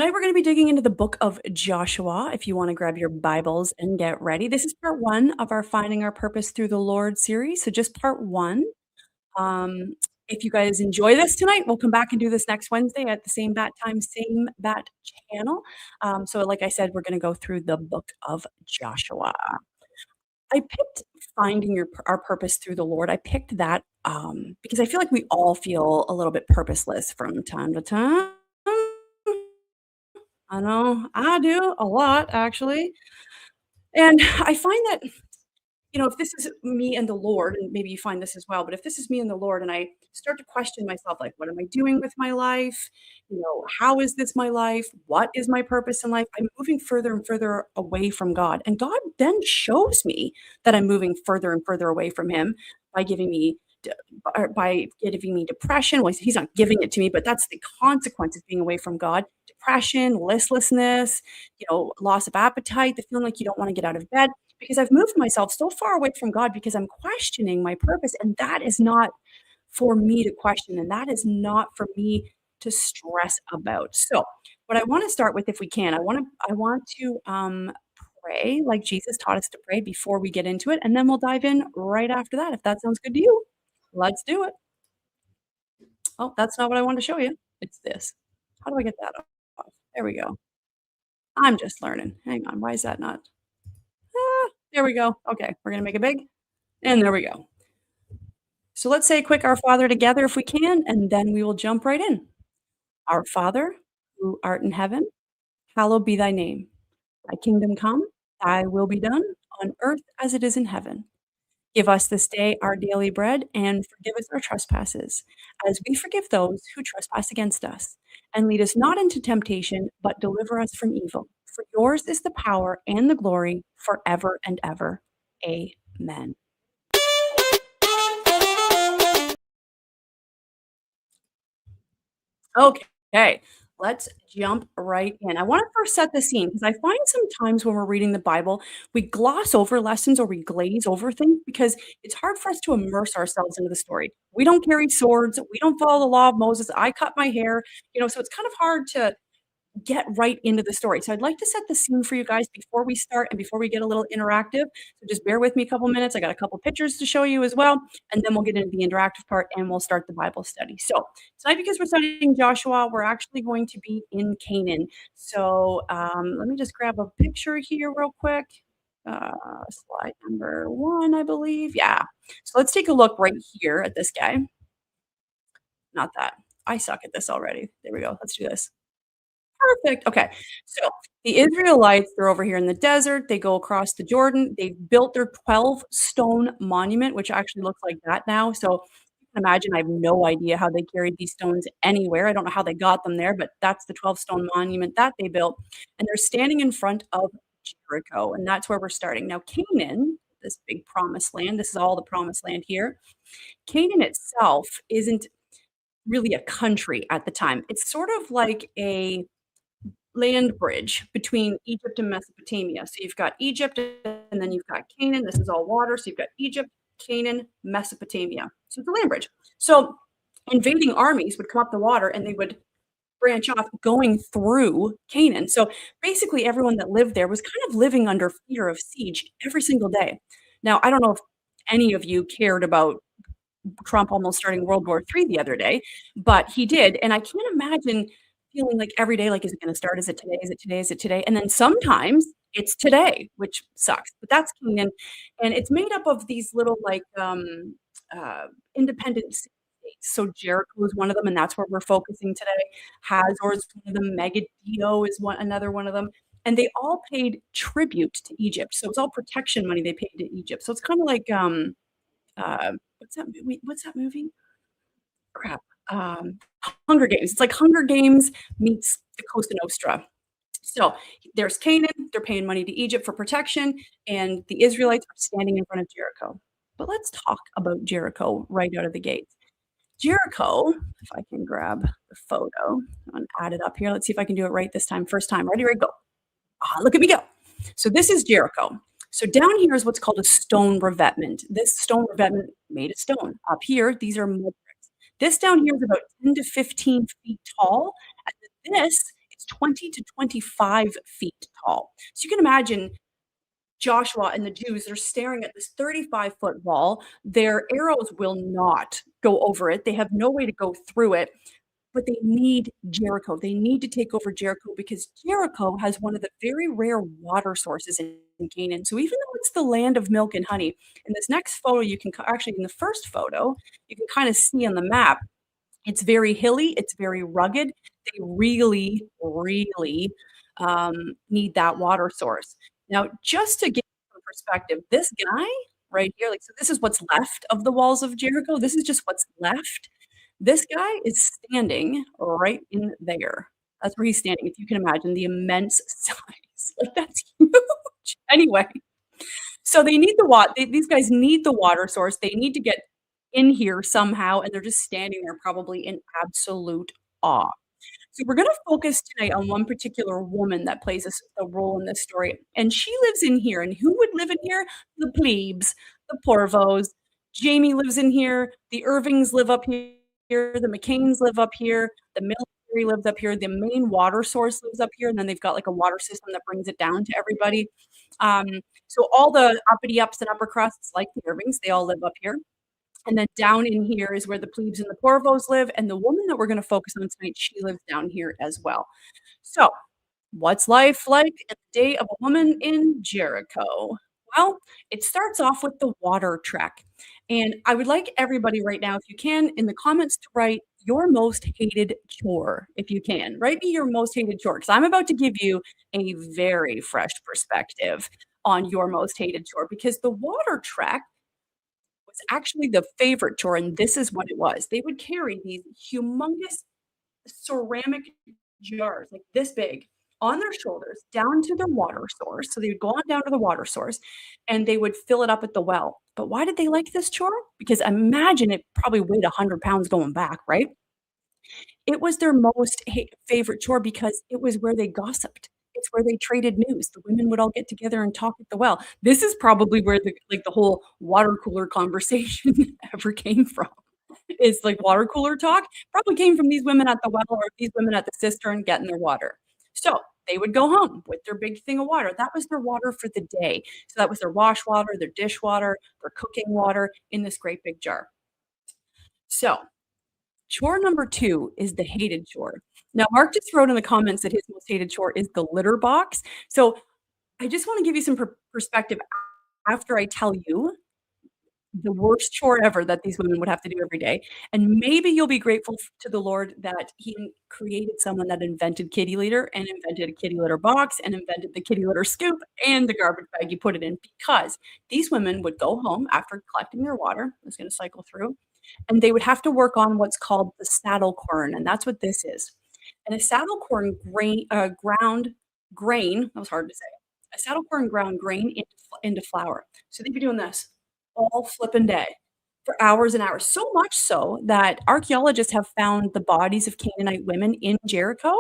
Tonight we're going to be digging into the book of Joshua. If you want to grab your Bibles and get ready, this is part one of our Finding Our Purpose Through the Lord series. So just part one. Um, if you guys enjoy this tonight, we'll come back and do this next Wednesday at the same bat time, same bat channel. So, like I said, we're going to go through the book of Joshua. I picked finding our purpose through the Lord. I picked that because I feel like we all feel a little bit purposeless from time to time. I know I do a lot actually. And I find that, if this is me and the Lord, and maybe you find this as well, but if this is me and the Lord and I start to question myself, like, what am I doing with my life? How is this my life? What is my purpose in life? I'm moving further and further away from God. And God then shows me that I'm moving further and further away from Him by giving me d- by giving me depression. Well, He's not giving it to me, but that's the consequence of being away from God. Depression, listlessness, loss of appetite, the feeling like you don't want to get out of bed because I've moved myself so far away from God because I'm questioning my purpose, and that is not for me to question, and that is not for me to stress about. So, what I want to start with, if we can, I want to pray like Jesus taught us to pray before we get into it, and then we'll dive in right after that, if that sounds good to you. Let's do it. Oh, that's not what I wanted to show you. It's this. How do I get that off? There we go. I'm just learning. Hang on. Why is that not? There we go. Okay, we're gonna make it big, and there we go. So let's say a quick Our Father together if we can, and then we will jump right in. Our Father, who art in heaven, hallowed be thy name. Thy kingdom come, thy will be done, on earth as it is in heaven. Give us this day our daily bread, and forgive us our trespasses, as we forgive those who trespass against us. And lead us not into temptation, but deliver us from evil. For yours is the power and the glory forever and ever. Amen. Okay, let's jump right in. I want to first set the scene because I find sometimes when we're reading the Bible, we gloss over lessons or we glaze over things because it's hard for us to immerse ourselves into the story. We don't carry swords, we don't follow the law of Moses. I cut my hair, so it's kind of hard to get right into the story. So I'd like to set the scene for you guys before we start and before we get a little interactive. So just bear with me a couple minutes. I got a couple pictures to show you as well, and then we'll get into the interactive part and we'll start the Bible study. So tonight, because we're studying Joshua, we're actually going to be in Canaan. So let me just grab a picture here real quick. Uh, Slide number one, I believe. Yeah. So let's take a look right here at this guy. Not that. I suck at this already. There we go. Let's do this. Perfect. Okay. So the Israelites, they're over here in the desert. They go across the Jordan. They've built their 12 stone monument, which actually looks like that now. So you can imagine, I have no idea how they carried these stones anywhere. I don't know how they got them there, but that's the 12 stone monument that they built. And they're standing in front of Jericho. And that's where we're starting. Now, Canaan, this big promised land, this is all the promised land here. Canaan itself isn't really a country at the time. It's sort of like a land bridge between Egypt and Mesopotamia. So you've got Egypt and then you've got Canaan. This is all water. So you've got Egypt, Canaan, Mesopotamia. So it's a land bridge. So invading armies would come up the water and they would branch off going through Canaan. So basically, everyone that lived there was kind of living under fear of siege every single day. Now, I don't know if any of you cared about Trump almost starting World War III the other day, but he did. And I can't imagine feeling like every day, like, is it going to start? Is it today? Is it today? Is it today? And then sometimes it's today, which sucks. But that's Canaan. And it's made up of these little, like, independent states. So Jericho is one of them, and that's where we're focusing today. Hazor is one of them. Megiddo is another one of them. And they all paid tribute to Egypt. So it's all protection money they paid to Egypt. So it's kind of like what's that movie? Crap. Hunger Games. It's like Hunger Games meets the Cosa Nostra. So there's Canaan, they're paying money to Egypt for protection, and the Israelites are standing in front of Jericho. But let's talk about Jericho right out of the gate. Jericho, if I can grab the photo and add it up here. Let's see if I can do it right this time. First time. Ready, go. Look at me go. So this is Jericho. So down here is what's called a stone revetment. This stone revetment made of stone. Up here, these are mud bricks. This down here is about 10 to 15 feet tall. And this is 20 to 25 feet tall. So you can imagine Joshua and the Jews, they're staring at this 35-foot wall. Their arrows will not go over it. They have no way to go through it, but they need Jericho. They need to take over Jericho because Jericho has one of the very rare water sources in Canaan. So even though it's the land of milk and honey, in this next photo, you can actually, in the first photo, you can kind of see on the map it's very hilly, it's very rugged. They really, really, need that water source. Now, just to give you some perspective, this guy right here, like, so this is what's left of the walls of Jericho. This is just what's left. This guy is standing right in there. That's where he's standing. If you can imagine the immense size, like, that's huge. Anyway, so they need the water. These guys need the water source. They need to get in here somehow, and they're just standing there probably in absolute awe. So we're gonna focus tonight on one particular woman that plays a role in this story, and she lives in here, and who would live in here? The plebes, the Porvos. Jamie lives in here, the Irvings live up here, the McCains live up here, the military lives up here, the main water source lives up here, and then they've got, like, a water system that brings it down to everybody. Um, so all the uppity ups and upper crusts, like the Irvings, they all live up here. And then down in here is where the plebes and the Porvos live, and the woman that we're gonna focus on tonight, she lives down here as well. So, what's life like in the day of a woman in Jericho? Well, it starts off with the water trek, and I would like everybody right now, if you can, in the comments to write your most hated chore, if you can. Write me your most hated chore, because 'cause I'm about to give you a very fresh perspective on your most hated chore, because the water trek was actually the favorite chore, and this is what it was. They would carry these humongous ceramic jars, like this big, on their shoulders down to the water source. So they would go on down to the water source and they would fill it up at the well. But why did they like this chore? Because imagine it probably weighed 100 pounds going back, right? It was their most favorite chore because it was where they gossiped. It's where they traded news. The women would all get together and talk at the well. This is probably where the whole water cooler conversation ever came from. Is like water cooler talk probably came from these women at the well or these women at the cistern getting their water. So they would go home with their big thing of water. That was their water for the day. So that was their wash water, their dish water, their cooking water in this great big jar. So chore number 2 is the hated chore. Now, Mark just wrote in the comments that his most hated chore is the litter box. So I just wanna give you some perspective after I tell you the worst chore ever that these women would have to do every day, and maybe you'll be grateful to the Lord that He created someone that invented kitty litter and invented a kitty litter box and invented the kitty litter scoop and the garbage bag you put it in, because these women would go home after collecting their water, I was gonna cycle through, and they would have to work on what's called the saddle corn, and that's what this is. And a saddle corn ground grain, that was hard to say. A saddle corn ground grain into flour. So they'd be doing this all flipping day for hours and hours. So much so that archaeologists have found the bodies of Canaanite women in Jericho,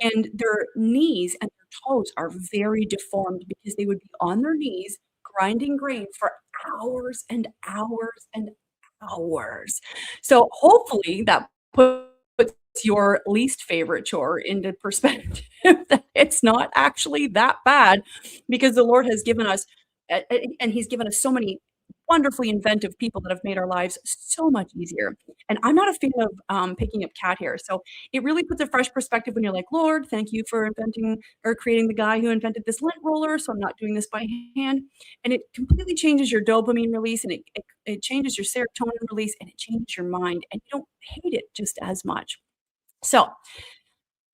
and their knees and their toes are very deformed because they would be on their knees grinding grain for hours and hours and hours. So hopefully that puts your least favorite chore into perspective that it's not actually that bad because the Lord has given us and He's given us so many wonderfully inventive people that have made our lives so much easier. And I'm not a fan of picking up cat hair. So it really puts a fresh perspective when you're like, Lord, thank you for inventing or creating the guy who invented this lint roller. So I'm not doing this by hand. And it completely changes your dopamine release and it changes your serotonin release and it changes your mind and you don't hate it just as much. So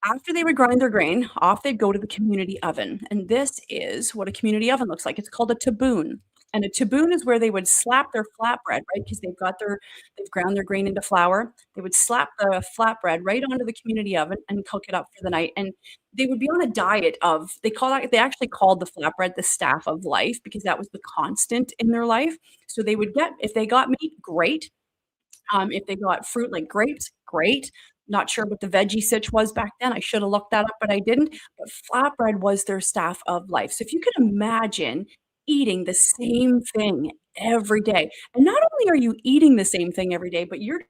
after they would grind their grain, off they'd go to the community oven, and this is what a community oven looks like. It's called a taboon, and a taboon is where they would slap their flatbread, right? Because they've ground their grain into flour. They would slap the flatbread right onto the community oven and cook it up for the night, and they would be on a diet of they actually called the flatbread the staff of life because that was the constant in their life. So they would get if they got meat, great. If they got fruit like grapes, great. Not sure what the veggie sitch was back then. I should have looked that up, but I didn't. But flatbread was their staff of life. So if you could imagine eating the same thing every day, and not only are you eating the same thing every day, but you're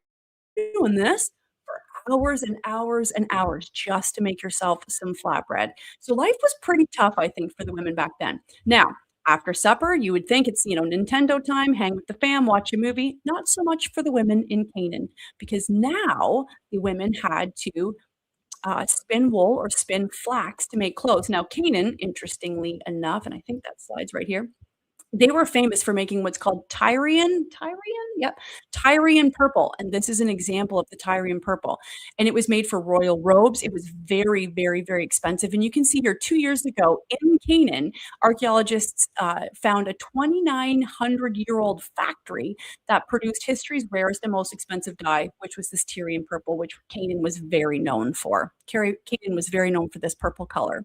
doing this for hours and hours and hours just to make yourself some flatbread. So life was pretty tough, I think, for the women back then. Now, after supper, you would think it's, Nintendo time, hang with the fam, watch a movie. Not so much for the women in Canaan, because now the women had to spin wool or spin flax to make clothes. Now, Canaan, interestingly enough, and I think that slide's right here, they were famous for making what's called Tyrian? Yep, Tyrian purple, and this is an example of the Tyrian purple, and it was made for royal robes. It was very, very, very expensive, and you can see here 2 years ago in Canaan, archaeologists, found a 2,900-year-old factory that produced history's rarest and most expensive dye, which was this Tyrian purple, which Canaan was very known for. Canaan was very known for this purple color.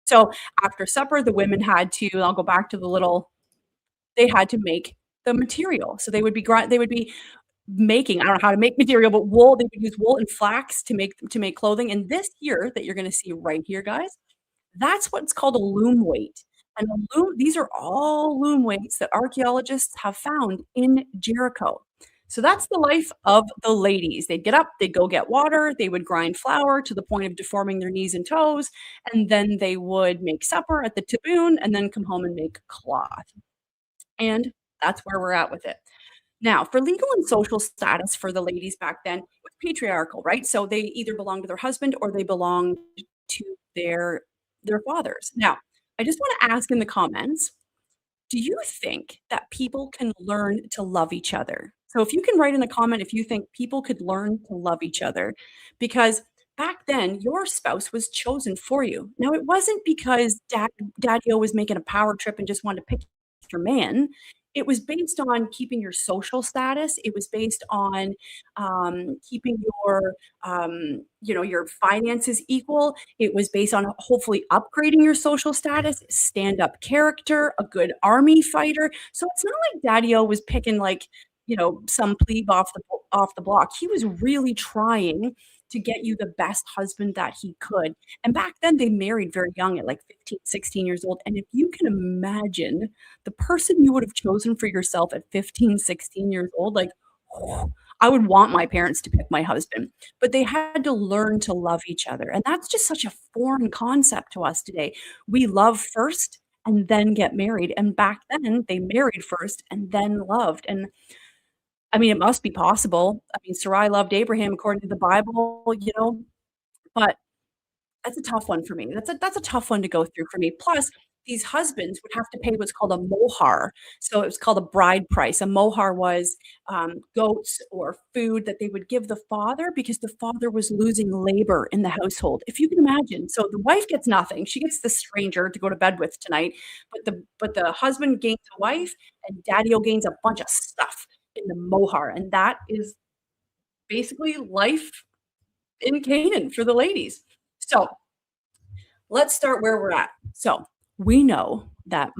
So after supper, the women had to, I'll go back to the little, they had to make the material. So they would be making, I don't know how to make material, but wool, they would use wool and flax to make clothing. And this here that you're gonna see right here, guys, that's what's called a loom weight. And these are all loom weights that archaeologists have found in Jericho. So that's the life of the ladies. They'd get up, they'd go get water, they would grind flour to the point of deforming their knees and toes, and then they would make supper at the taboon and then come home and make cloth. And that's where we're at with it. Now, for legal and social status for the ladies back then, it was patriarchal, right? So they either belonged to their husband or they belonged to their fathers. Now, I just want to ask in the comments, do you think that people can learn to love each other? So if you can write in a comment if you think people could learn to love each other, because back then your spouse was chosen for you. Now it wasn't because Daddy-O was making a power trip and just wanted to pick your man. It was based on keeping your social status. It was based on keeping your finances equal. It was based on hopefully upgrading your social status, stand-up character, a good army fighter. So it's not like Daddy-O was picking like, some plebe off the block. He was really trying to get you the best husband that he could. And back then they married very young at like 15, 16 years old. And if you can imagine the person you would have chosen for yourself at 15, 16 years old, like I would want my parents to pick my husband, but they had to learn to love each other. And that's just such a foreign concept to us today. We love first and then get married. And back then they married first and then loved. And I mean, it must be possible. I mean, Sarai loved Abraham according to the Bible, but that's a tough one for me. That's a tough one to go through for me. Plus, these husbands would have to pay what's called a mohar. So it was called a bride price. A mohar was goats or food that they would give the father because the father was losing labor in the household. If you can imagine, so the wife gets nothing. She gets the stranger to go to bed with tonight, but the husband gains a wife, and Daddy-O gains a bunch of stuff in the mohar, and that is basically life in Canaan for the ladies. So let's start where we're at. So we know that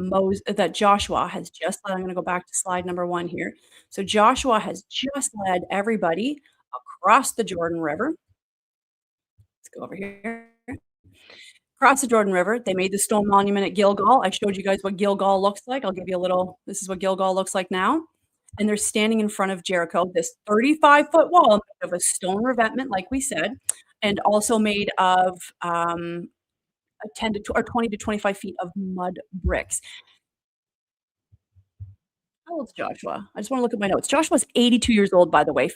Joshua has just led. I'm going to go back to slide number 1 here. So Joshua has just led everybody across the Jordan River. Let's go over here. Across the Jordan River, they made the stone monument at Gilgal. I showed you guys what Gilgal looks like. I'll give you a little. This is what Gilgal looks like now. And they're standing in front of Jericho, this 35-foot wall of a stone revetment, like we said, and also made of 10 to or 20 to 25 feet of mud bricks. How old's Joshua? I just want to look at my notes. Joshua's 82 years old, by the way,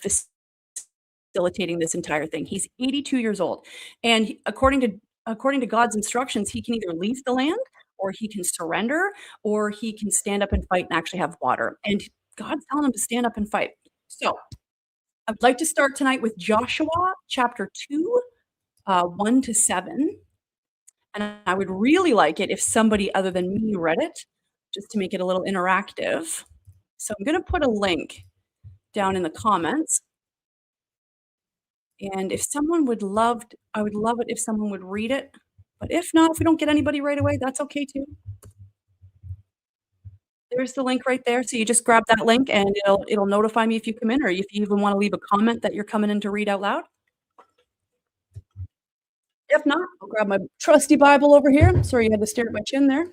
facilitating this entire thing. He's 82 years old. And according to God's instructions, he can either leave the land or he can surrender or he can stand up and fight and actually have water. And God's telling him to stand up and fight. So I'd like to start tonight with Joshua chapter 2, 1 to 7. And I would really like it if somebody other than me read it, just to make it a little interactive. So I'm going to put a link down in the comments. And if someone I would love it if someone would read it. But if not, if we don't get anybody right away, that's okay too. There's the link right there. So you just grab that link and it'll notify me if you come in, or if you even want to leave a comment that you're coming in to read out loud. If not, I'll grab my trusty Bible over here. Sorry, you had to stare at my chin there.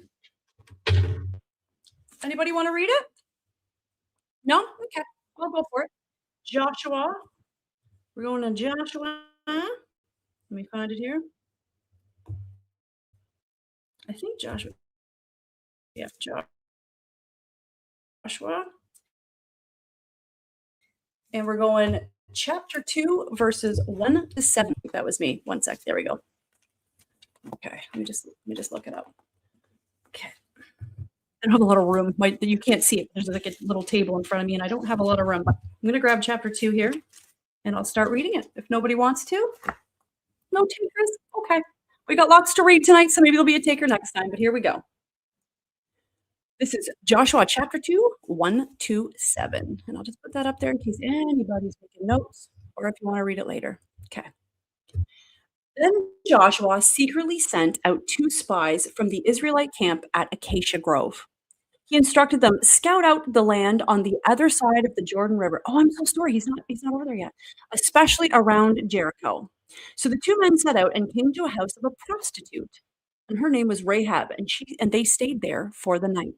Anybody want to read it? No? Okay, I'll go for it. Joshua We're going to Joshua. Let me find it here. I think Joshua. Yeah, Joshua. And we're going chapter 2, verses 1 to 7. I think that was me. One sec. There we go. Okay. Let me just look it up. Okay. I don't have a lot of room. You can't see it. There's like a little table in front of me, and I don't have a lot of room. But I'm gonna grab chapter 2 here and I'll start reading it. If nobody wants to, no takers. Okay. We got lots to read tonight, so maybe there'll be a taker next time. But here we go. This is Joshua chapter 2, 1 to 7. And I'll just put that up there in case anybody's taking notes or if you want to read it later. Okay. Then Joshua secretly sent out 2 spies from the Israelite camp at Acacia Grove. He instructed them, "Scout out the land on the other side of the Jordan River." Oh, I'm so sorry, he's not over there yet. "Especially around Jericho." So the 2 men set out and came to a house of a prostitute, and her name was Rahab, and they stayed there for the night.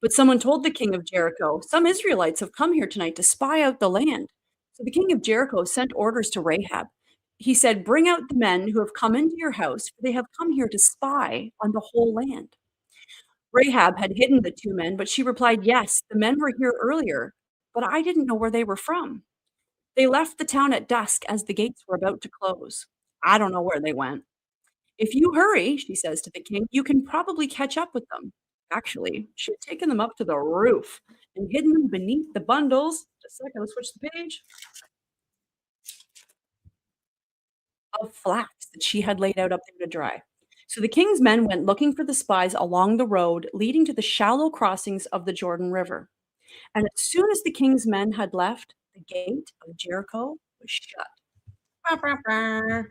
But someone told the king of Jericho, "Some Israelites have come here tonight to spy out the land." So the king of Jericho sent orders to Rahab. He said, "Bring out the men who have come into your house, for they have come here to spy on the whole land." Rahab had hidden the 2 men, but she replied, "Yes, the men were here earlier, but I didn't know where they were from. They left the town at dusk as the gates were about to close. I don't know where they went. If you hurry," she says to the king, "you can probably catch up with them." Actually, she had taken them up to the roof and hidden them beneath the bundles. Just a second, let's switch the page. Of flax that she had laid out up there to dry. So the king's men went looking for the spies along the road leading to the shallow crossings of the Jordan River. And as soon as the king's men had left, the gate of Jericho was shut. Bah, bah, bah.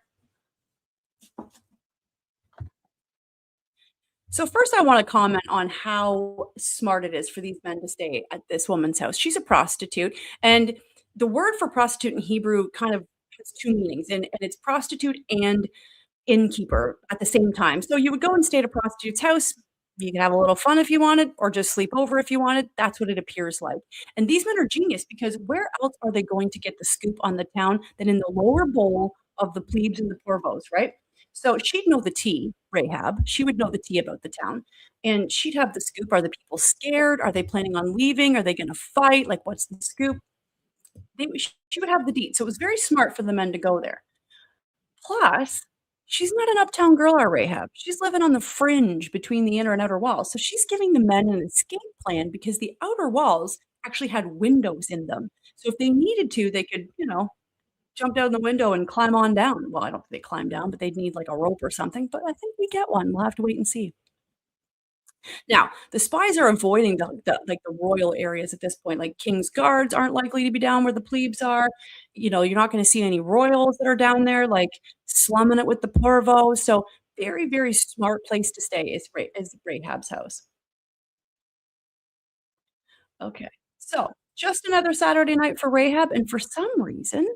So first I wanna comment on how smart it is for these men to stay at this woman's house. She's a prostitute, and the word for prostitute in Hebrew kind of has 2 meanings, and it's prostitute and innkeeper at the same time. So you would go and stay at a prostitute's house. You could have a little fun if you wanted, or just sleep over if you wanted. That's what it appears like. And these men are genius because where else are they going to get the scoop on the town than in the lower bowl of the plebes and the porvos, right? So she'd know the tea, Rahab. She would know the tea about the town. And she'd have the scoop. Are the people scared? Are they planning on leaving? Are they going to fight? Like, what's the scoop? She would have the deed. So it was very smart for the men to go there. Plus, she's not an uptown girl, our Rahab. She's living on the fringe between the inner and outer walls. So she's giving the men an escape plan because the outer walls actually had windows in them. So if they needed to, they could, jump down the window and climb on down. Well, I don't think they climb down, but they'd need like a rope or something. But I think we get one. We'll have to wait and see. Now, the spies are avoiding the royal areas at this point, like king's guards aren't likely to be down where the plebes are. You're not gonna see any royals that are down there, like, slumming it with the porvos, so very, very smart place to stay is Rahab's house. Okay, so just another Saturday night for Rahab, and for some reason,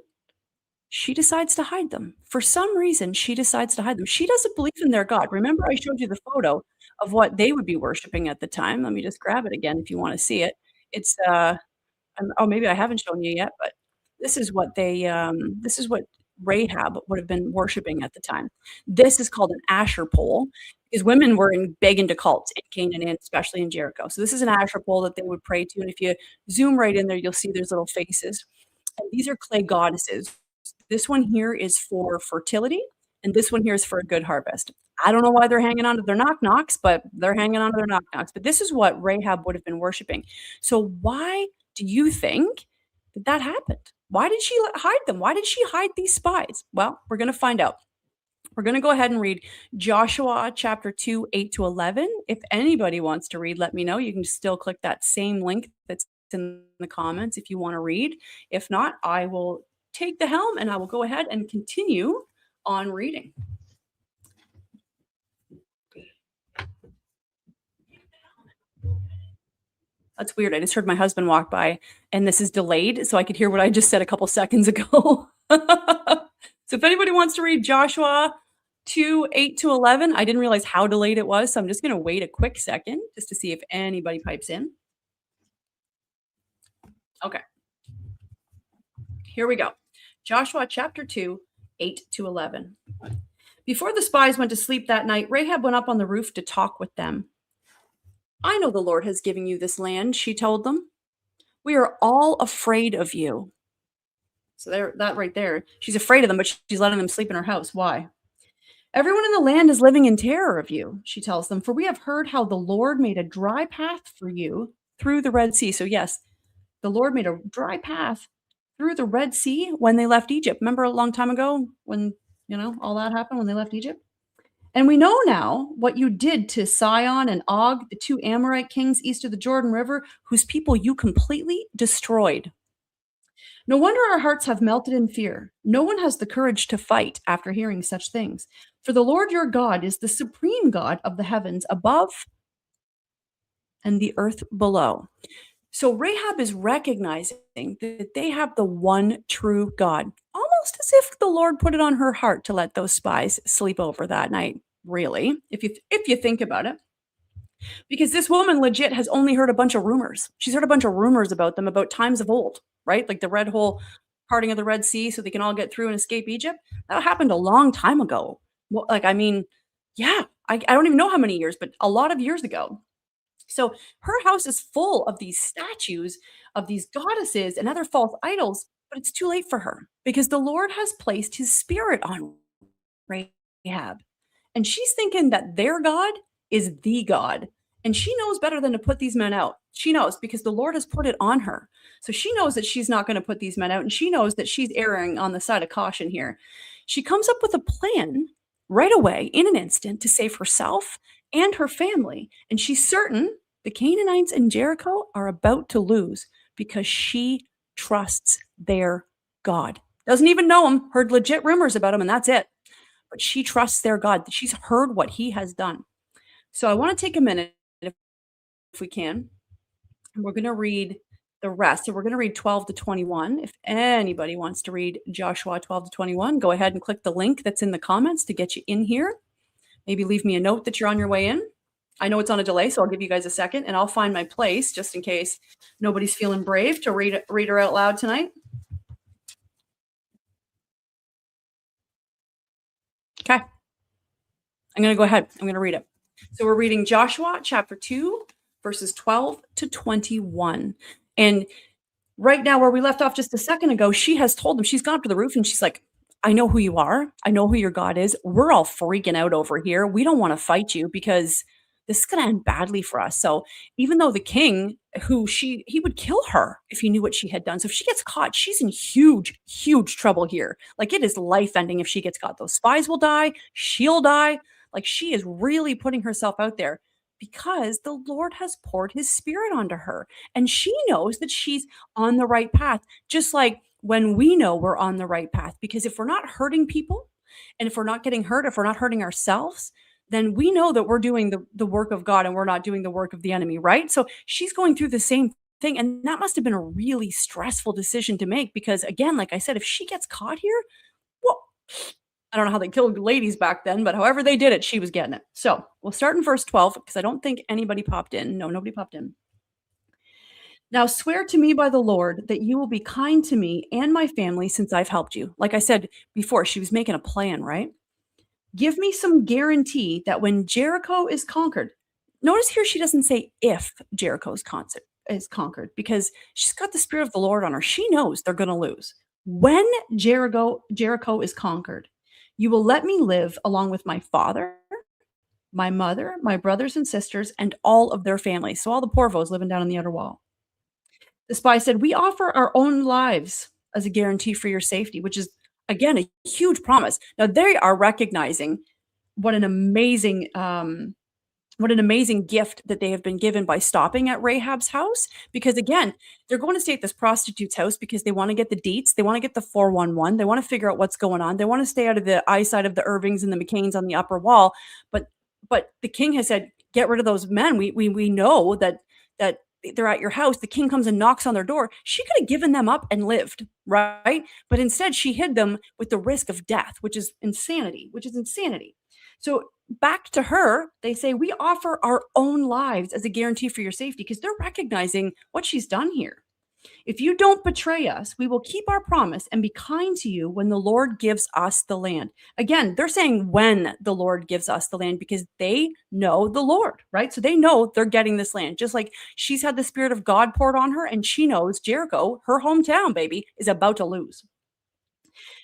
she decides to hide them. For some reason, she decides to hide them. She doesn't believe in their God. Remember I showed you the photo of what they would be worshiping at the time? Let me just grab it again if you wanna see it. It's, oh, maybe I haven't shown you yet, but this is what Rahab would have been worshiping at the time. This is called an Asher pole because women were big into cults in Canaan and especially in Jericho. So this is an Asher pole that they would pray to, and if you zoom right in there, you'll see there's little faces. And these are clay goddesses. This one here is for fertility, and this one here is for a good harvest. I don't know why they're hanging on to their knock knocks, but they're hanging on to their knock knocks. But this is what Rahab would have been worshiping. So why do you think that happened? Why did she hide them? Why did she hide these spies? Well, we're going to find out. We're going to go ahead and read Joshua chapter 2, 8 to 11. If anybody wants to read, let me know. You can still click that same link that's in the comments if you want to read. If not, I will take the helm and I will go ahead and continue on reading. That's weird. I just heard my husband walk by and this is delayed, so I could hear what I just said a couple seconds ago. So if anybody wants to read Joshua 2, 8 to 11, I didn't realize how delayed it was, so I'm just going to wait a quick second just to see if anybody pipes in. Okay. Here we go. Joshua chapter 2, 8 to 11. Before the spies went to sleep that night, Rahab went up on the roof to talk with them. I know the Lord has given you this land, she told them. We are all afraid of you. So there, that right there, she's afraid of them, but she's letting them sleep in her house. Why? Everyone in the land is living in terror of you, she tells them, for we have heard how the Lord made a dry path for you through the Red Sea. So, yes, the Lord made a dry path through the Red Sea when they left Egypt. Remember a long time ago when, all that happened when they left Egypt? And we know now what you did to Sihon and Og, the two Amorite kings east of the Jordan River, whose people you completely destroyed. No wonder our hearts have melted in fear. No one has the courage to fight after hearing such things. For the Lord your God is the supreme God of the heavens above and the earth below. So Rahab is recognizing that they have the one true God, almost as if the Lord put it on her heart to let those spies sleep over that night. Really, if you think about it, because this woman legit has only heard a bunch of rumors. She's heard a bunch of rumors about them, about times of old, right? Like the red hole parting of the Red Sea so they can all get through and escape Egypt. That happened a long time ago. Well, like, I mean, yeah, I don't even know how many years, but a lot of years ago. So her house is full of these statues of these goddesses and other false idols, but it's too late for her because the Lord has placed his spirit on Rahab. And she's thinking that their God is the God. And she knows better than to put these men out. She knows because the Lord has put it on her. So she knows that she's not going to put these men out. And she knows that she's erring on the side of caution here. She comes up with a plan right away in an instant to save herself and her family. And she's certain the Canaanites in Jericho are about to lose because she trusts their God. Doesn't even know him, heard legit rumors about him, and that's it. But she trusts their God. She's heard what he has done. So I want to take a minute, if we can, and we're going to read the rest. So we're going to read 12 to 21. If anybody wants to read Joshua 12 to 21, go ahead and click the link that's in the comments to get you in here. Maybe leave me a note that you're on your way in. I know it's on a delay, so I'll give you guys a second, and I'll find my place just in case nobody's feeling brave to read her out loud tonight. Okay. I'm going to go ahead. I'm going to read it. So we're reading Joshua chapter 2, verses 12 to 21. And right now, where we left off just a second ago, she has told them, she's gone up to the roof and she's like, I know who you are. I know who your God is. We're all freaking out over here. We don't want to fight you because this is going to end badly for us. So even though the king, he would kill her if he knew what she had done. So if she gets caught, she's in huge, huge trouble here. Like it is life ending if she gets caught. Those spies will die. She'll die. Like she is really putting herself out there because the Lord has poured his spirit onto her. And she knows that she's on the right path, just like when we know we're on the right path. Because if we're not hurting people and if we're not getting hurt, if we're not hurting ourselves, then we know that we're doing the work of God and we're not doing the work of the enemy, right? So she's going through the same thing. And that must have been a really stressful decision to make because, again, like I said, if she gets caught here, well, I don't know how they killed ladies back then, but however they did it, she was getting it. So we'll start in verse 12 because I don't think anybody popped in. No, nobody popped in. Now swear to me by the Lord that you will be kind to me and my family since I've helped you. Like I said before, she was making a plan, right? Give me some guarantee that when Jericho is conquered, notice here she doesn't say if Jericho is conquered because she's got the spirit of the Lord on her. She knows they're going to lose. When Jericho is conquered, you will let me live along with my father, my mother, my brothers and sisters, and all of their families. So all the Porvos living down on the outer wall. The spy said, we offer our own lives as a guarantee for your safety, which is, again, a huge promise. Now they are recognizing what an amazing gift that they have been given by stopping at Rahab's house. Because again, they're going to stay at this prostitute's house because they want to get the deets. They want to get the 411. They want to figure out what's going on. They want to stay out of the eyesight of the Irvings and the McCains on the upper wall. But the king has said, get rid of those men. We know that they're at your house. The king comes and knocks on their door. She could have given them up and lived, right? But instead she hid them with the risk of death, which is insanity. So back to her, they say, we offer our own lives as a guarantee for your safety because they're recognizing what she's done here. If you don't betray us, we will keep our promise and be kind to you when the Lord gives us the land. Again, they're saying when the Lord gives us the land because they know the Lord, right? So they know they're getting this land. Just like she's had the Spirit of God poured on her and she knows Jericho, her hometown, baby, is about to lose.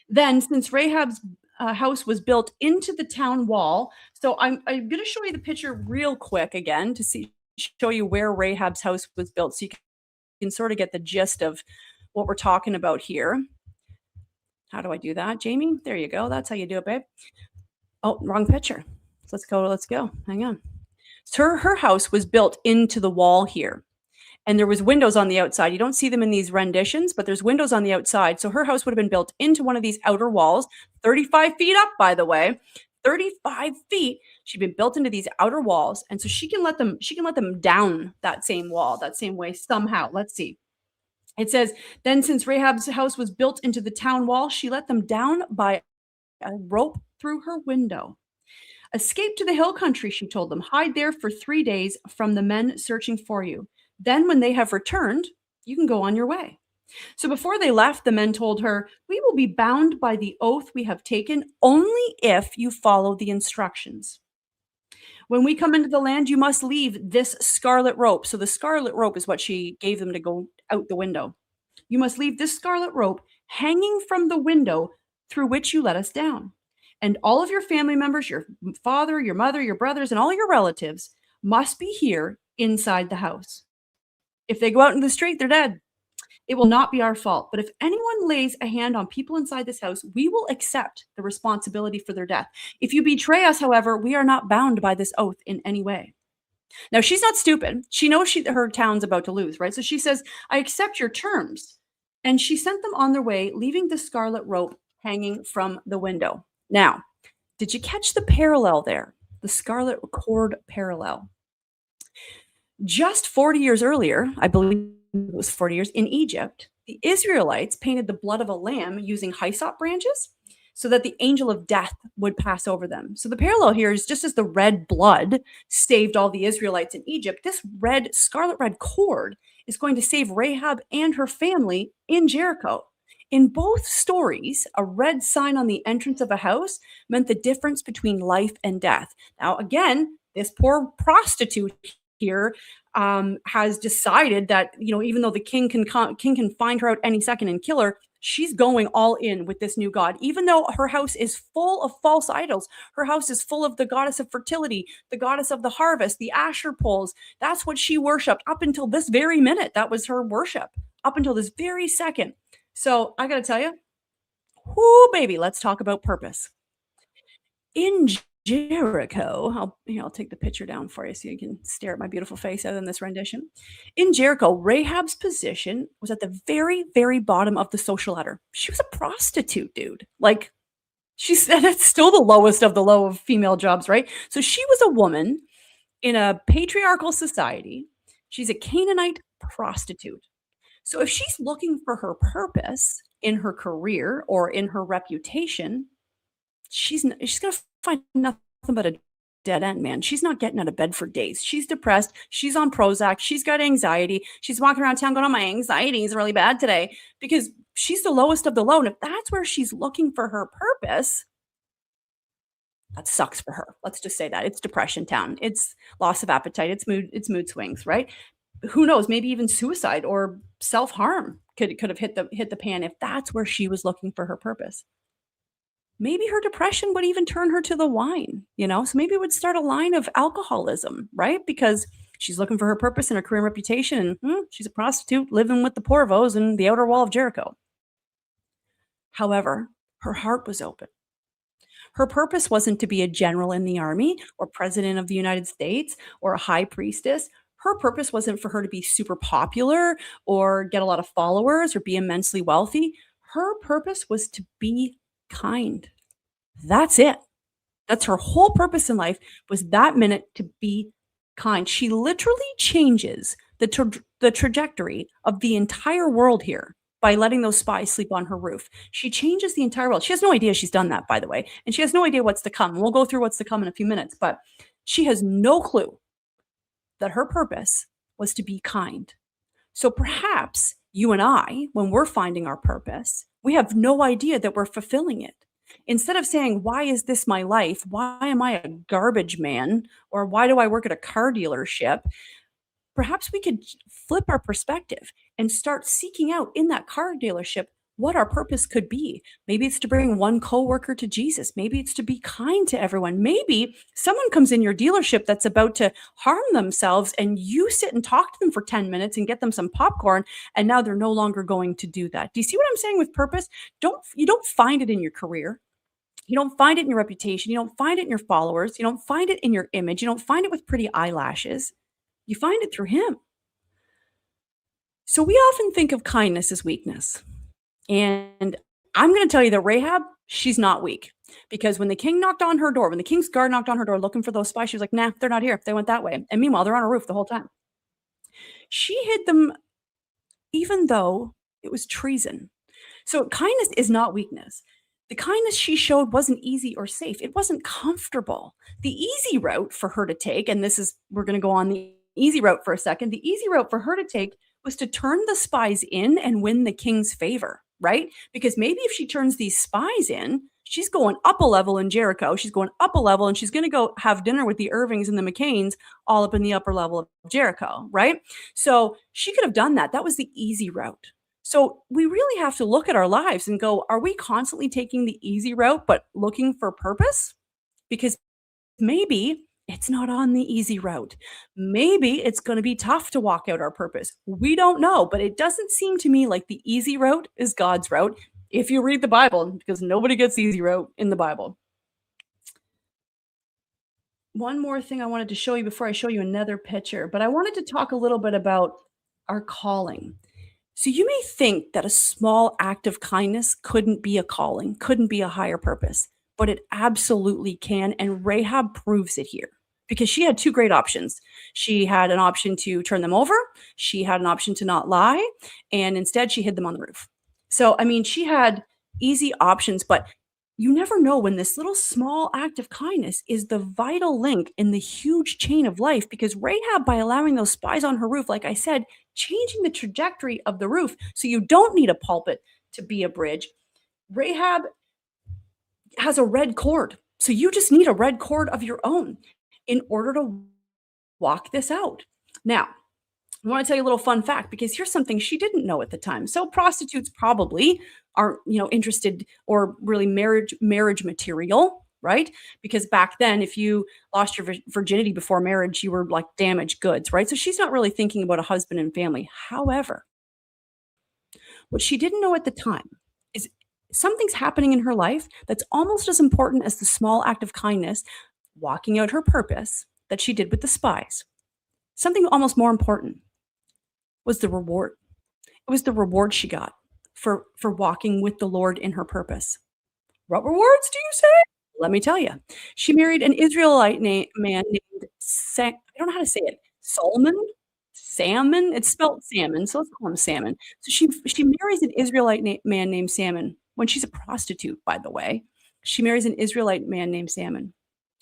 Then, since Rahab's house was built into the town wall, so I'm going to show you the picture real quick again to see show you where Rahab's house was built, so you can sort of get the gist of what we're talking about here. How do I do that, Jamie? There you go. That's how you do it, babe. Oh, wrong picture. Let's go. Let's go. Hang on. So her house was built into the wall here, and there was windows on the outside. You don't see them in these renditions, but there's windows on the outside. So her house would have been built into one of these outer walls, 35 feet up, by the way. 35 feet. She'd been built into these outer walls. And so she can let them down that same wall, that same way somehow. Let's see. It says, then since Rahab's house was built into the town wall, she let them down by a rope through her window. Escape to the hill country, she told them. Hide there for 3 days from the men searching for you. Then, when they have returned, you can go on your way. So before they left, the men told her, we will be bound by the oath we have taken only if you follow the instructions. When we come into the land, you must leave this scarlet rope. So the scarlet rope is what she gave them to go out the window. You must leave this scarlet rope hanging from the window through which you let us down. And all of your family members, your father, your mother, your brothers, and all your relatives must be here inside the house. If they go out in the street, they're dead. It will not be our fault. But if anyone lays a hand on people inside this house, we will accept the responsibility for their death. If you betray us, however, we are not bound by this oath in any way. Now, she's not stupid. She knows her town's about to lose, right? So she says, I accept your terms. And she sent them on their way, leaving the scarlet rope hanging from the window. Now, did you catch the parallel there? The scarlet cord parallel. Just 40 years earlier, I believe it was 40 years, in Egypt, the Israelites painted the blood of a lamb using hyssop branches so that the angel of death would pass over them. So the parallel here is just as the red blood saved all the Israelites in Egypt, this scarlet red cord is going to save Rahab and her family in Jericho. In both stories, a red sign on the entrance of a house meant the difference between life and death. Now, again, this poor prostitute here has decided that, even though the king can find her out any second and kill her, she's going all in with this new god. Even though her house is full of false idols, her house is full of the goddess of fertility, the goddess of the harvest, the Asher poles. That's what she worshipped up until this very minute. That was her worship up until this very second. So I got to tell you, whoo, baby, let's talk about purpose. In Jericho, I'll take the picture down for you so you can stare at my beautiful face other than this rendition. In Jericho, Rahab's position was at the very, very bottom of the social ladder. She was a prostitute, dude. Like, she said that's still the lowest of the low of female jobs, right? So she was a woman in a patriarchal society. She's a Canaanite prostitute. So if she's looking for her purpose in her career or in her reputation, she's going to find nothing but a dead end, man. She's not getting out of bed for days. She's depressed. She's on Prozac. She's got anxiety. She's walking around town going, oh, my anxiety is really bad today because she's the lowest of the low. And if that's where she's looking for her purpose, that sucks for her. Let's just say that. It's depression town. It's loss of appetite. It's mood swings, right? Who knows? Maybe even suicide or self-harm could have hit the pan if that's where she was looking for her purpose. Maybe her depression would even turn her to the wine, So maybe it would start a line of alcoholism, right? Because she's looking for her purpose and her career and reputation. And she's a prostitute living with the Porvos in the outer wall of Jericho. However, her heart was open. Her purpose wasn't to be a general in the army or president of the United States or a high priestess. Her purpose wasn't for her to be super popular or get a lot of followers or be immensely wealthy. Her purpose was to be kind. That's it. That's her whole purpose in life, was that minute to be kind. She literally changes the trajectory of the entire world here by letting those spies sleep on her roof. She changes the entire world. She has no idea she's done that, by the way. And she has no idea what's to come. We'll go through what's to come in a few minutes, but she has no clue that her purpose was to be kind. So perhaps You and I, when we're finding our purpose, we have no idea that we're fulfilling it. Instead of saying, "Why is this my life? Why am I a garbage man?" Or "Why do I work at a car dealership?" Perhaps we could flip our perspective and start seeking out in that car dealership what our purpose could be. Maybe it's to bring one coworker to Jesus. Maybe it's to be kind to everyone. Maybe someone comes in your dealership that's about to harm themselves and you sit and talk to them for 10 minutes and get them some popcorn and now they're no longer going to do that. Do you see what I'm saying with purpose? You don't find it in your career. You don't find it in your reputation. You don't find it in your followers. You don't find it in your image. You don't find it with pretty eyelashes. You find it through him. So we often think of kindness as weakness. And I'm going to tell you that Rahab, she's not weak. Because when the king knocked on her door, when the king's guard knocked on her door looking for those spies, she was like, nah, they're not here. They went that way. And meanwhile, they're on a roof the whole time. She hid them even though it was treason. So kindness is not weakness. The kindness she showed wasn't easy or safe. It wasn't comfortable. The easy route for her to take, and this is, we're going to go on the easy route for a second. The easy route for her to take was to turn the spies in and win the king's favor, right? Because maybe if she turns these spies in, she's going up a level in Jericho. She's going up a level and she's going to go have dinner with the Irvings and the McCains all up in the upper level of Jericho, right? So she could have done that. That was the easy route. So we really have to look at our lives and go, are we constantly taking the easy route, but looking for purpose? Because maybe it's not on the easy route. Maybe it's going to be tough to walk out our purpose. We don't know, but it doesn't seem to me like the easy route is God's route if you read the Bible, because nobody gets the easy route in the Bible. One more thing I wanted to show you before I show you another picture, but I wanted to talk a little bit about our calling. So you may think that a small act of kindness couldn't be a calling, couldn't be a higher purpose, but it absolutely can. And Rahab proves it here because she had two great options. She had an option to turn them over, she had an option to not lie, and instead she hid them on the roof. So, I mean, she had easy options, but you never know when this little small act of kindness is the vital link in the huge chain of life because Rahab, by allowing those spies on her roof, like I said, changing the trajectory of the roof. So you don't need a pulpit to be a bridge. Rahab has a red cord. So you just need a red cord of your own in order to walk this out. Now, I want to tell you a little fun fact because here's something she didn't know at the time. So prostitutes probably aren't, interested or really marriage material, right? Because back then, if you lost your virginity before marriage, you were like damaged goods, right? So she's not really thinking about a husband and family. However, what she didn't know at the time is something's happening in her life that's almost as important as the small act of kindness, walking out her purpose that she did with the spies. Something almost more important was the reward. It was the reward she got for walking with the Lord in her purpose. What rewards do you say? Let me tell you. She married an Israelite man named I don't know how to say it. Solomon? Salmon? It's spelled salmon, so let's call him Salmon. So she marries an Israelite man named Salmon when she's a prostitute, by the way. She marries an Israelite man named Salmon.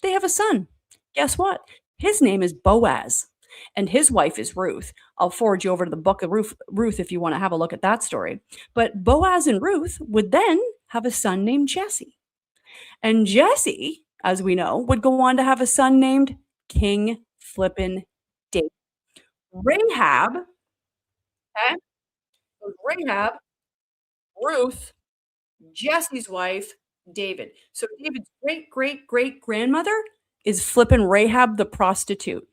They have a son. Guess what? His name is Boaz, and his wife is Ruth. I'll forward you over to the book of Ruth if you want to have a look at that story. But Boaz and Ruth would then have a son named Jesse. And Jesse, as we know, would go on to have a son named King Flippin' David. Rahab, okay? Rahab, Ruth, Jesse's wife, David. So David's great great great grandmother is flipping Rahab the prostitute.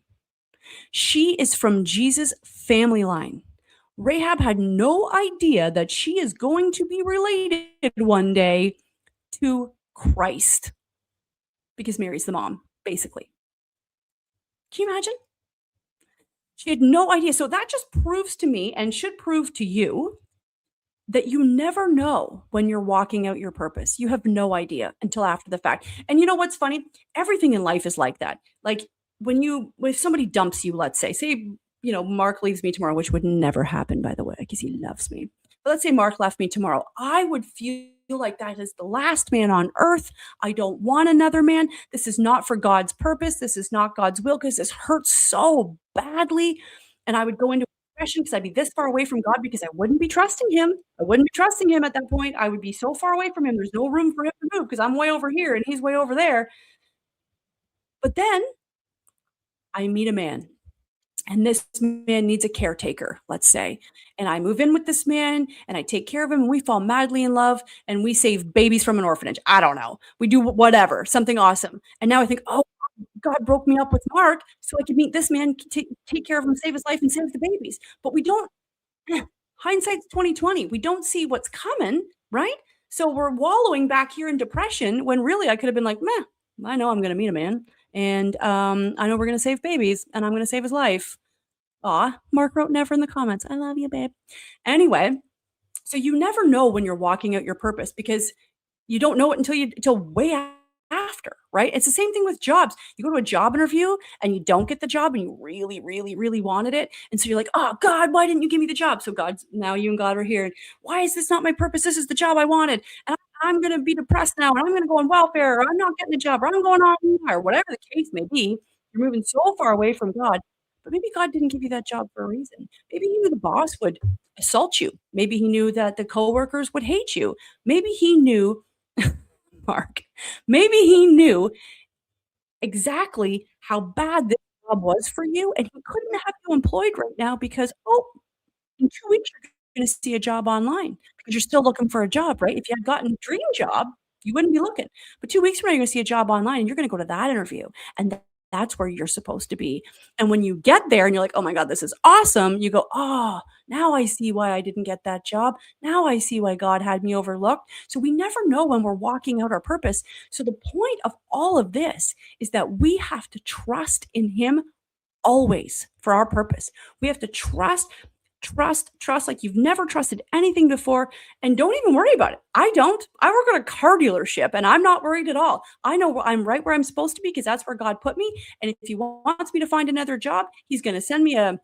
She is from Jesus' family line. Rahab had no idea that she is going to be related one day to Christ because Mary's the mom, basically. Can you imagine? She had no idea. So that just proves to me and should prove to you that you never know when you're walking out your purpose. You have no idea until after the fact. And you know what's funny? Everything in life is like that. Like if somebody dumps you, let's say, Mark leaves me tomorrow, which would never happen, by the way, because he loves me. But let's say Mark left me tomorrow. I would feel like that is the last man on earth. I don't want another man. This is not for God's purpose. This is not God's will because this hurts so badly. And I would go into depression because I'd be this far away from God because I wouldn't be trusting him. I wouldn't be trusting him at that point. I would be so far away from him. There's no room for him to move because I'm way over here and he's way over there. But then I meet a man and this man needs a caretaker, let's say. And I move in with this man and I take care of him and we fall madly in love and we save babies from an orphanage. I don't know. We do whatever, something awesome. And now I think, oh, God broke me up with Mark so I could meet this man, take care of him, save his life, and save the babies. But we don't, hindsight's 2020. We don't see what's coming, right? So we're wallowing back here in depression when really I could have been like, meh, I know I'm going to meet a man. And I know we're going to save babies and I'm going to save his life. Aw, Mark wrote never in the comments. I love you, babe. Anyway, so you never know when you're walking out your purpose because you don't know it until way after, right? It's the same thing with jobs. You go to a job interview and you don't get the job and you really, really, really wanted it. And so you're like, oh God, why didn't you give me the job? So now you and God are here. And why is this not my purpose? This is the job I wanted. And I'm going to be depressed now and I'm going to go on welfare or I'm not getting a job or I'm going on or whatever the case may be. You're moving so far away from God. But maybe God didn't give you that job for a reason. Maybe he knew the boss would assault you. Maybe he knew that the coworkers would hate you. Maybe he knew Mark. Maybe he knew exactly how bad this job was for you, and he couldn't have you employed right now because, oh, in 2 weeks, you're gonna see a job online because you're still looking for a job, right? If you had gotten a dream job, you wouldn't be looking. But 2 weeks from now, you're gonna see a job online, and you're gonna go to that interview, and that's where you're supposed to be. And when you get there and you're like, "Oh my god, this is awesome," you go, "Oh, now I see why I didn't get that job. Now I see why God had me overlooked." So we never know when we're walking out our purpose. So the point of all of this is that we have to trust in him always for our purpose. We have to trust like you've never trusted anything before and don't even worry about it. I don't. I work at a car dealership and I'm not worried at all. I know I'm right where I'm supposed to be because that's where God put me. And if he wants me to find another job, he's going to send me a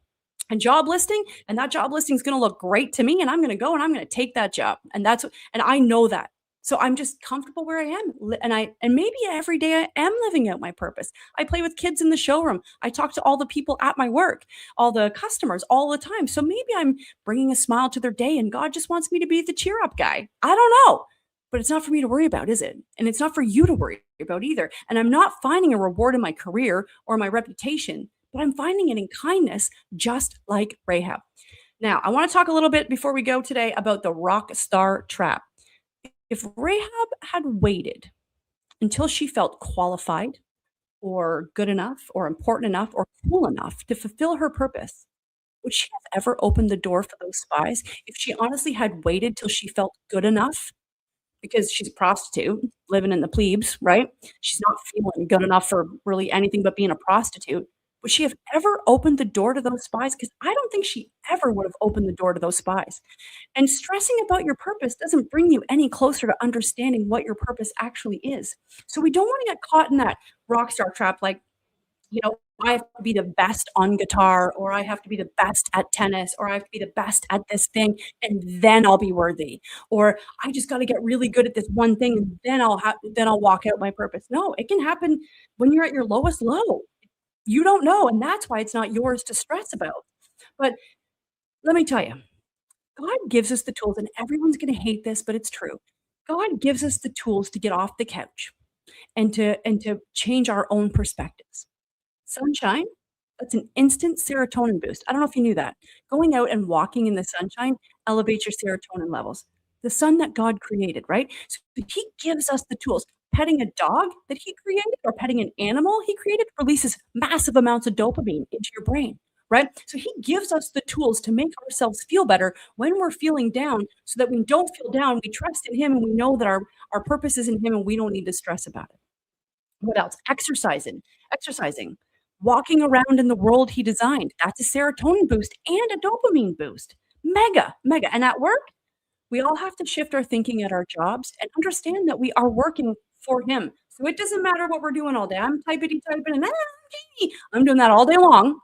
job listing and that job listing is going to look great to me and I'm going to go and I'm going to take that job. And I know that. So I'm just comfortable where I am. And maybe every day I am living out my purpose. I play with kids in the showroom. I talk to all the people at my work, all the customers all the time. So maybe I'm bringing a smile to their day and God just wants me to be the cheer up guy. I don't know. But it's not for me to worry about, is it? And it's not for you to worry about either. And I'm not finding a reward in my career or my reputation, but I'm finding it in kindness, just like Rahab. Now, I want to talk a little bit before we go today about the rock star trap. If Rahab had waited until she felt qualified or good enough or important enough or cool enough to fulfill her purpose, would she have ever opened the door for those spies? If she honestly had waited till she felt good enough because she's a prostitute living in the plebes, right? She's not feeling good enough for really anything but being a prostitute. Would she have ever opened the door to those spies? Because I don't think she ever would have opened the door to those spies. And stressing about your purpose doesn't bring you any closer to understanding what your purpose actually is. So we don't want to get caught in that rock star trap like, I have to be the best on guitar, or I have to be the best at tennis, or I have to be the best at this thing, and then I'll be worthy. Or I just got to get really good at this one thing, and then I'll walk out my purpose. No, it can happen when you're at your lowest low. You don't know, and that's why it's not yours to stress about. But let me tell you, God gives us the tools, and everyone's gonna hate this, but it's true. God gives us the tools to get off the couch and to change our own perspectives. Sunshine, that's an instant serotonin boost. I don't know if you knew that. Going out and walking in the sunshine elevates your serotonin levels. The sun that God created, right? So he gives us the tools. Petting a dog that he created or petting an animal he created releases massive amounts of dopamine into your brain, right? So he gives us the tools to make ourselves feel better when we're feeling down so that we don't feel down. We trust in him and we know that our purpose is in him and we don't need to stress about it. What else? Exercising, walking around in the world he designed. That's a serotonin boost and a dopamine boost. Mega, mega. And at work, we all have to shift our thinking at our jobs and understand that we are working for him. So it doesn't matter what we're doing all day. I'm typing and I'm doing that all day long,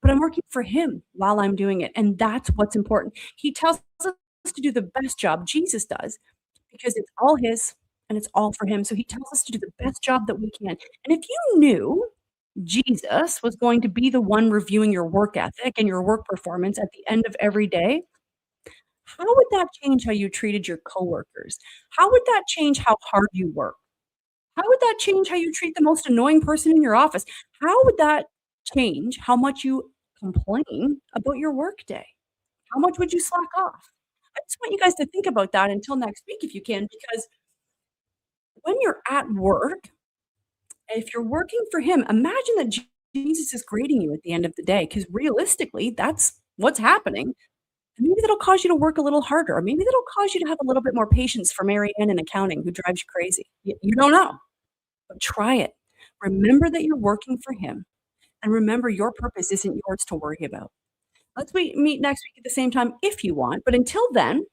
but I'm working for him while I'm doing it. And that's what's important. He tells us to do the best job. Jesus does because it's all his and it's all for him. So he tells us to do the best job that we can. And if you knew Jesus was going to be the one reviewing your work ethic and your work performance at the end of every day, how would that change how you treated your coworkers? How would that change how hard you work? How would that change how you treat the most annoying person in your office? How would that change how much you complain about your workday? How much would you slack off? I just want you guys to think about that until next week if you can, because when you're at work, if you're working for him, imagine that Jesus is grading you at the end of the day, because realistically, that's what's happening. And maybe that'll cause you to work a little harder, or maybe that'll cause you to have a little bit more patience for Mary Ann in accounting who drives you crazy. You don't know, but try it. Remember that you're working for him, and remember your purpose isn't yours to worry about. Let's meet next week at the same time if you want, but until then,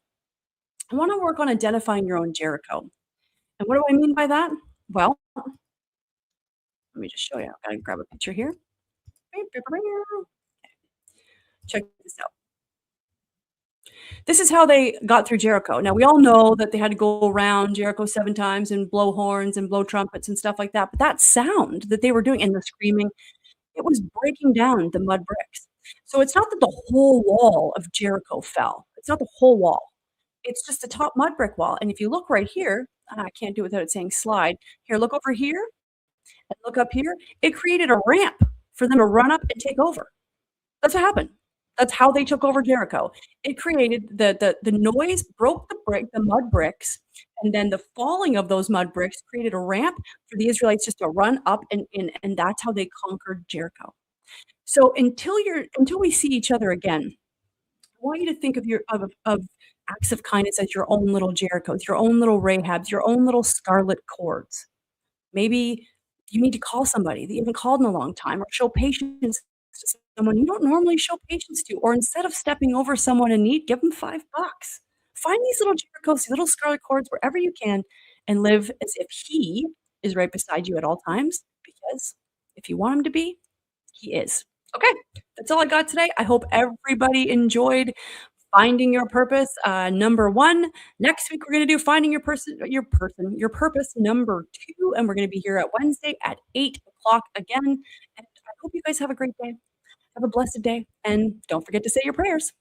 I wanna work on identifying your own Jericho. And what do I mean by that? Well, let me just show you. I gotta grab a picture here. Check this out. This is how they got through Jericho. Now, we all know that they had to go around Jericho 7 times and blow horns and blow trumpets and stuff like that, but that sound that they were doing and the screaming, it was breaking down the mud bricks. So it's not that the whole wall of Jericho fell. It's not the whole wall. It's just the top mud brick wall, and if you look right here, I can't do it without it saying slide. Here, look over here and look up here. It created a ramp for them to run up and take over. That's what happened. That's how they took over Jericho. It created the noise broke the mud bricks, and then the falling of those mud bricks created a ramp for the Israelites just to run up and in, and that's how they conquered Jericho. So until we see each other again, I want you to think of acts of kindness as your own little Jerichos, your own little Rahabs, your own little scarlet cords. Maybe you need to call somebody that you haven't called in a long time, or show patience to someone you don't normally show patience to, or instead of stepping over someone in need, give them $5. Find these little Jerichos, these little scarlet cords wherever you can, and live as if he is right beside you at all times, because if you want him to be, he is. Okay, that's all I got today. I hope everybody enjoyed finding your purpose, number 1. Next week, we're gonna do finding your purpose, number 2, and we're gonna be here at Wednesday at 8 o'clock again, and I hope you guys have a great day. Have a blessed day, and don't forget to say your prayers.